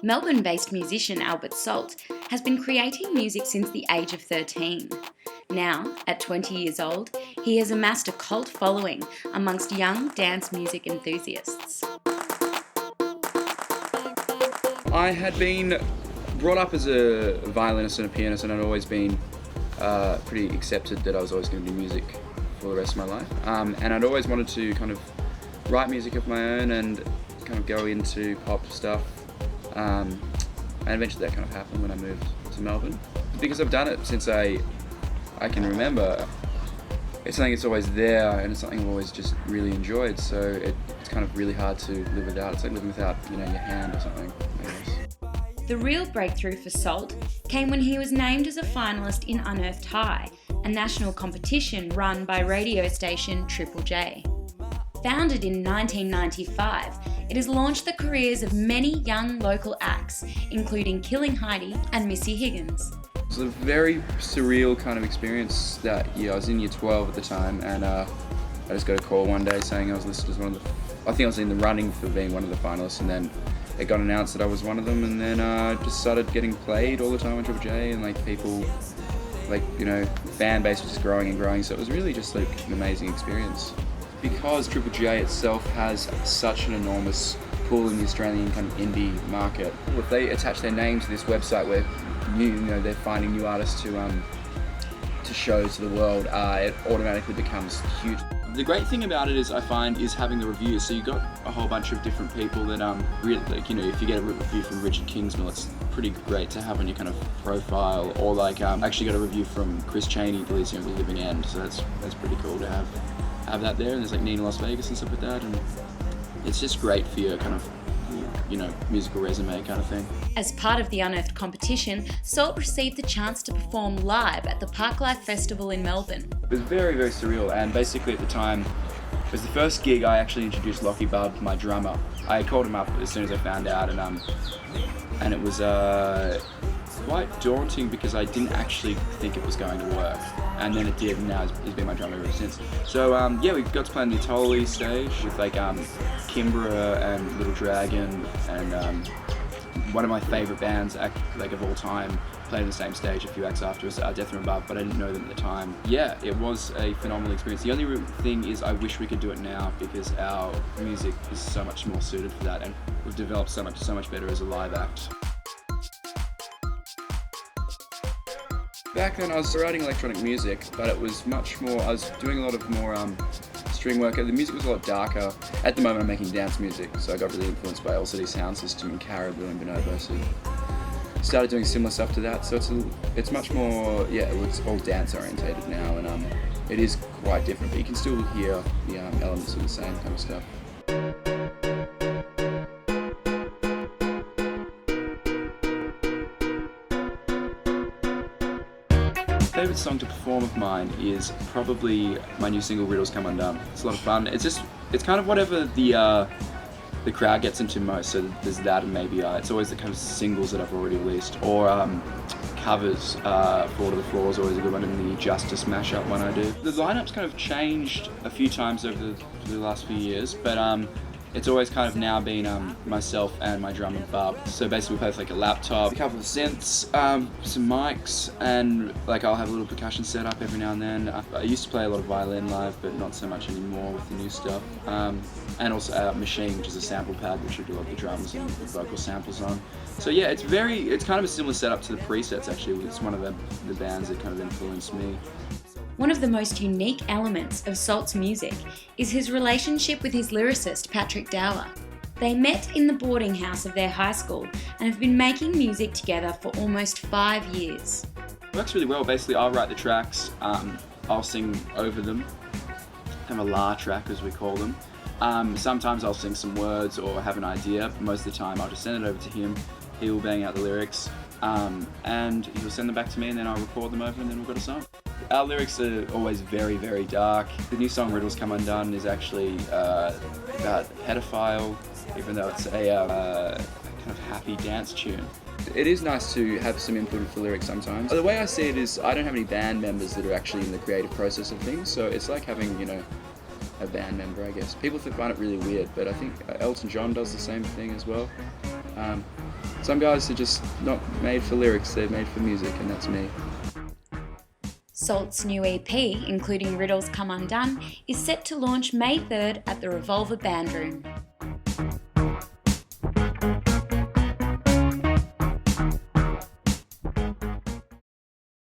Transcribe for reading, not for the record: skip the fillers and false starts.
Melbourne-based musician Albert Salt has been creating music since the age of 13. Now, at 20 years old, he has amassed a cult following amongst young dance music enthusiasts. I had been brought up as a violinist and a pianist, and I'd always been pretty accepted that I was always going to do music for the rest of my life. And I'd always wanted to kind of write music of my own and kind of go into pop stuff. And eventually that kind of happened when I moved to Melbourne. Because I've done it since I can remember. It's something that's always there, and it's something I've always just really enjoyed, so it's kind of really hard to live without. It's like living without, your hand or something, I guess. The real breakthrough for Salt came when he was named as a finalist in Unearthed High, a national competition run by radio station Triple J. Founded in 1995, it has launched the careers of many young local acts, including Killing Heidi and Missy Higgins. It was a very surreal kind of experience that year. I was in year 12 at the time, and I just got a call one day saying I was listed as one of the... I think I was in the running for being one of the finalists, and then it got announced that I was one of them, and then just started getting played all the time on Triple J, and people, fan base was just growing and growing, so it was really just an amazing experience. Because Triple J itself has such an enormous pool in the Australian kind of indie market, if they attach their name to this website where they're finding new artists to show to the world, it automatically becomes huge. The great thing about it is, I find, is having the reviews. So you've got a whole bunch of different people that really, if you get a review from Richard Kingsmill, it's pretty great to have on your kind of profile. Or actually got a review from Chris Cheney, the lead singer of The Living End. So that's pretty cool to have that there. And there's Nina Las Vegas and stuff like that. And it's just great for your kind of musical resume kind of thing. As part of the Unearthed competition, Salt received the chance to perform live at the Parklife Festival in Melbourne. It was very, very surreal, and basically at the time, it was the first gig I actually introduced Lockie Bubb, my drummer. I called him up as soon as I found out, and it was quite daunting because I didn't actually think it was going to work. And then it did, and now he's been my drummer ever since. So we got to play on the Atoli stage with Kimbra and Little Dragon, and one of my favourite bands of all time played on the same stage a few acts after us, Death from Above, but I didn't know them at the time. Yeah, it was a phenomenal experience. The only thing is I wish we could do it now because our music is so much more suited for that, and we've developed so much better as a live act. Back then I was writing electronic music, but it was much more, I was doing a lot of more string work. The music was a lot darker. At the moment I'm making dance music, so I got really influenced by LCD Sound System and Caribou and Bonobo, so started doing similar stuff to that. So it's much more, it's all dance orientated now, and it is quite different, but you can still hear the elements of the same kind of stuff. My favourite song to perform of mine is probably my new single Riddles Come Undone. It's a lot of fun. It's kind of whatever the crowd gets into most, so there's that, and maybe it's always the kind of singles that I've already released, or covers. Fall to the Floor is always a good one, and the Justice mashup one I do. The lineup's kind of changed a few times over the last few years, but it's always kind of now been myself and my drummer Bub. So basically we play with a laptop, a couple of synths, some mics, and I'll have a little percussion set up every now and then. I used to play a lot of violin live, but not so much anymore with the new stuff. And also Machine, which is a sample pad which we do the drums and the vocal samples on. So yeah, it's kind of a similar setup to the Presets actually. It's one of the bands that kind of influenced me. One of the most unique elements of Salt's music is his relationship with his lyricist, Patrick Dower. They met in the boarding house of their high school and have been making music together for almost 5 years. It works really well. Basically, I'll write the tracks, I'll sing over them, kind of a la track as we call them. Sometimes I'll sing some words or have an idea, but most of the time I'll just send it over to him, he will bang out the lyrics, and he'll send them back to me, and then I'll record them over, and then we've got a song. Our lyrics are always very, very dark. The new song Riddles Come Undone is actually about pedophile, even though it's a kind of happy dance tune. It is nice to have some input into the lyrics sometimes. The way I see it is I don't have any band members that are actually in the creative process of things, so it's like having, a band member, I guess. People find it really weird, but I think Elton John does the same thing as well. some guys are just not made for lyrics, they're made for music, and that's me. Salt's new EP, including Riddles Come Undone, is set to launch May 3rd at the Revolver Band Room.